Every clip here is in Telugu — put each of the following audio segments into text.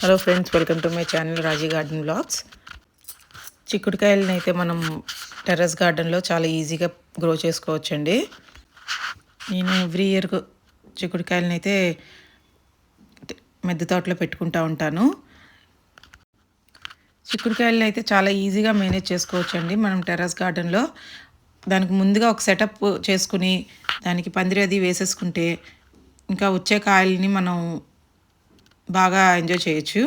Hello friends, welcome to my channel Raji garden blogs. చిక్కుడుకాయలని అయితే మనం టెర్రస్ గార్డెన్లో చాలా ఈజీగా గ్రో చేసుకోవచ్చండి. నేను ఎవ్రీ ఇయర్ చిక్కుడుకాయలని అయితే మిద్దె తోటలో పెట్టుకుంటూ ఉంటాను. చిక్కుడుకాయలని అయితే చాలా ఈజీగా మేనేజ్ చేసుకోవచ్చండి మనం టెర్రస్ గార్డెన్లో. దానికి ముందుగా ఒక సెటప్ చేసుకుని దానికి పందిరి అది వేసేసుకుంటే ఇంకా వచ్చే కాయల్ని మనం బాగా ఎంజాయ్ చేయొచ్చు.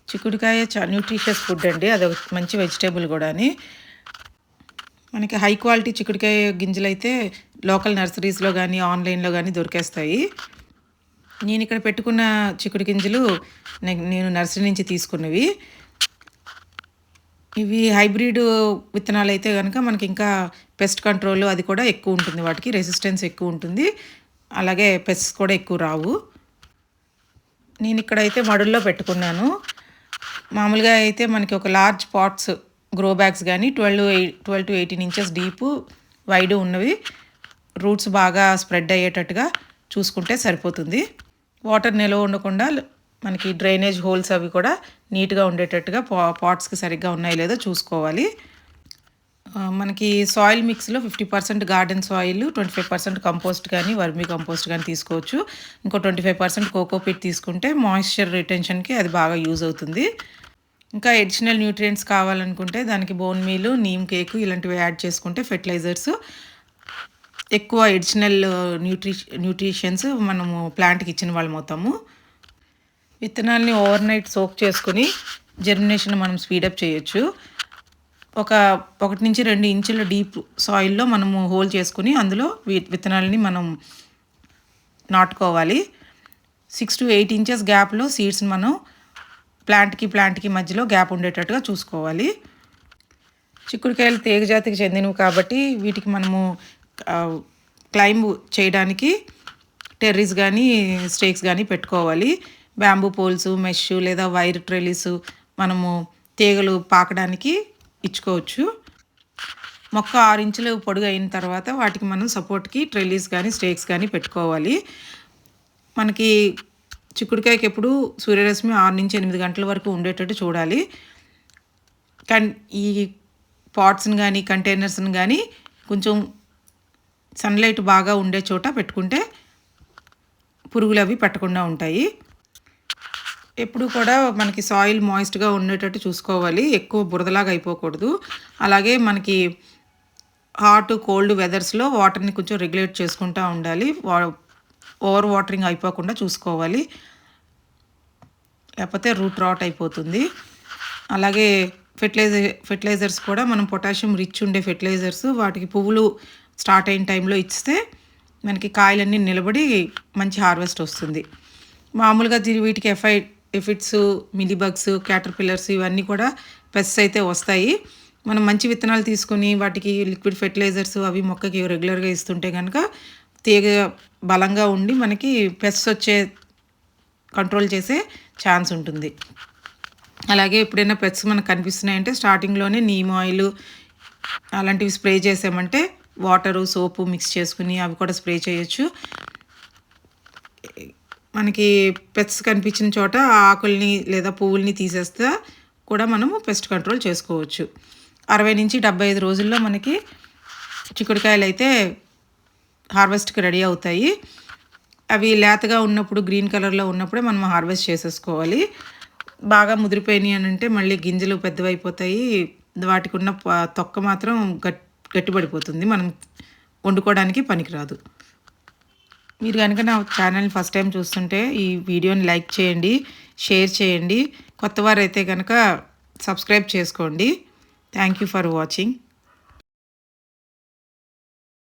చిక్కుడుకాయ న్యూట్రిషియస్ ఫుడ్ అండి, అది ఒక మంచి వెజిటేబుల్ కూడా. మనకి హై క్వాలిటీ చిక్కుడుకాయ గింజలు అయితే లోకల్ నర్సరీస్లో కానీ ఆన్లైన్లో కానీ దొరికేస్తాయి. నేను ఇక్కడ పెట్టుకున్న చిక్కుడు గింజలు నేను నర్సరీ నుంచి తీసుకున్నవి. ఇవి హైబ్రిడ్ విత్తనాలు అయితే కనుక మనకి ఇంకా పెస్ట్ కంట్రోల్ అది కూడా ఎక్కువ ఉంటుంది, వాటికి రెసిస్టెన్స్ ఎక్కువ ఉంటుంది, అలాగే పెస్ట్స్ కూడా ఎక్కువ రావు. నేను ఇక్కడైతే మడుల్లో పెట్టుకున్నాను. మామూలుగా అయితే మనకి ఒక లార్జ్ పాట్స్ గ్రో బ్యాగ్స్ కానీ 12 to 18 ఇంచెస్ డీపు వైడ్ ఉన్నవి రూట్స్ బాగా స్ప్రెడ్ అయ్యేటట్టుగా చూసుకుంటే సరిపోతుంది. వాటర్ నిల్వ ఉండకుండా మనకి డ్రైనేజ్ హోల్స్ అవి కూడా నీట్గా ఉండేటట్టుగా పాట్స్కి సరిగ్గా ఉన్నాయో లేదో చూసుకోవాలి. మనకి సాయిల్ మిక్స్లో 50% గార్డెన్ సాయిల్, 25% కంపోస్ట్ కానీ వర్మీ కంపోస్ట్ కానీ తీసుకోవచ్చు. ఇంకో 25% కోకోపీట్ తీసుకుంటే మాయిశ్చర్ రిటెన్షన్కి అది బాగా యూజ్ అవుతుంది. ఇంకా అడిషనల్ న్యూట్రియంట్స్ కావాలనుకుంటే దానికి బోన్ మీల్, నీమ్ కేక్ ఇలాంటివి యాడ్ చేసుకుంటే ఫెర్టిలైజర్స్ ఎక్కువ అడిషనల్ న్యూట్రిషన్స్ మనము ప్లాంట్కి ఇచ్చిన వాళ్ళం అవుతాము. విత్తనాల్ని ఓవర్ నైట్ సోక్ చేసుకుని జర్మినేషన్ మనం స్పీడప్ చేయొచ్చు. 1 నుంచి 2 ఇంచుల డీప్ సాయిల్లో మనము హోల్ చేసుకుని అందులో విత్తనాలని మనం నాటుకోవాలి. 6 to 8 ఇంచెస్ గ్యాప్లో సీడ్స్ని మనం ప్లాంట్కి మధ్యలో గ్యాప్ ఉండేటట్టుగా చూసుకోవాలి. చిక్కుడుకాయలు తీగ జాతికి చెందినవి కాబట్టి వీటికి మనము క్లైంబ్ చేయడానికి టెర్రీస్ కానీ స్టేక్స్ కానీ పెట్టుకోవాలి. బ్యాంబూ పోల్స్, మెష్ లేదా వైర్ ట్రెలిస్ మనము తీగలు పాకడానికి ఇచ్చుకోవచ్చు. మొక్క 6 ఇంచులు పొడుగు అయిన తర్వాత వాటికి మనం సపోర్ట్కి ట్రెలిస్ కానీ స్టేక్స్ కానీ పెట్టుకోవాలి. మనకి చిక్కుడుకాయకి ఎప్పుడు సూర్యరశ్మి 6 నుంచి 8 గంటల వరకు ఉండేటట్టు చూడాలి. ఈ పాట్స్ని కానీ కంటైనర్స్ని కానీ కొంచెం సన్లైట్ బాగా ఉండే చోట పెట్టుకుంటే పురుగులు అవి పట్టకుండా ఉంటాయి. ఎప్పుడు కూడా మనకి సాయిల్ మాయిస్ట్గా ఉండేటట్టు చూసుకోవాలి, ఎక్కువ బురదలాగా అయిపోకూడదు. అలాగే మనకి హాట్ కోల్డ్ వెదర్స్లో వాటర్ని కొంచెం రెగ్యులేట్ చేసుకుంటూ ఉండాలి, ఓవర్ వాటరింగ్ అయిపోకుండా చూసుకోవాలి, లేకపోతే రూట్ రాట్ అయిపోతుంది. అలాగే ఫెర్టిలైజర్స్ కూడా మనం పొటాషియం రిచ్ ఉండే ఫెర్టిలైజర్స్ వాటికి పువ్వులు స్టార్ట్ అయిన టైంలో ఇస్తే మనకి కాయలన్నీ నిలబడి మంచి హార్వెస్ట్ వస్తుంది. మామూలుగా వీటికి ఎఫిడ్స్, మిలీబగ్స్, క్యాటర్పిల్లర్స్ ఇవన్నీ కూడా పెస్ట్స్ అయితే వస్తాయి. మనం మంచి విత్తనాలు తీసుకొని వాటికి లిక్విడ్ ఫెర్టిలైజర్స్ అవి మొక్కకి రెగ్యులర్గా ఇస్తుంటే కనుక తీగ బలంగా ఉండి మనకి పెస్ట్స్ వచ్చే కంట్రోల్ చేసే ఛాన్స్ ఉంటుంది. అలాగే ఎప్పుడైనా పెస్ట్స్ మనకు కనిపిస్తున్నాయంటే స్టార్టింగ్లోనే నీమ్ ఆయిల్ అలాంటివి స్ప్రే చేసామంటే వాటరు సోపు మిక్స్ చేసుకుని అవి కూడా స్ప్రే చేయొచ్చు. మనకి పెస్ట్స్ కనిపించిన చోట ఆకుల్ని లేదా పువ్వుల్ని తీసేస్తే కూడా మనము పెస్ట్ కంట్రోల్ చేసుకోవచ్చు. 60 నుంచి 75 రోజుల్లో మనకి చిక్కుడుకాయలు అయితే హార్వెస్ట్కి రెడీ అవుతాయి. అవి లేతగా ఉన్నప్పుడు గ్రీన్ కలర్లో ఉన్నప్పుడే మనం హార్వెస్ట్ చేసేసుకోవాలి. బాగా ముదిరిపోయినాయి అని అంటే మళ్ళీ గింజలు పెద్దవైపోతాయి, వాటికి ఉన్న తొక్క మాత్రం గట్టిపడిపోతుంది, మనం వండుకోవడానికి పనికిరాదు. మీరు కనుక నా ఛానల్ని ఫస్ట్ టైం చూస్తుంటే ఈ వీడియోని లైక్ చేయండి, షేర్ చేయండి. కొత్తవారైతే కనుక సబ్స్క్రైబ్ చేసుకోండి. Thank you for watching.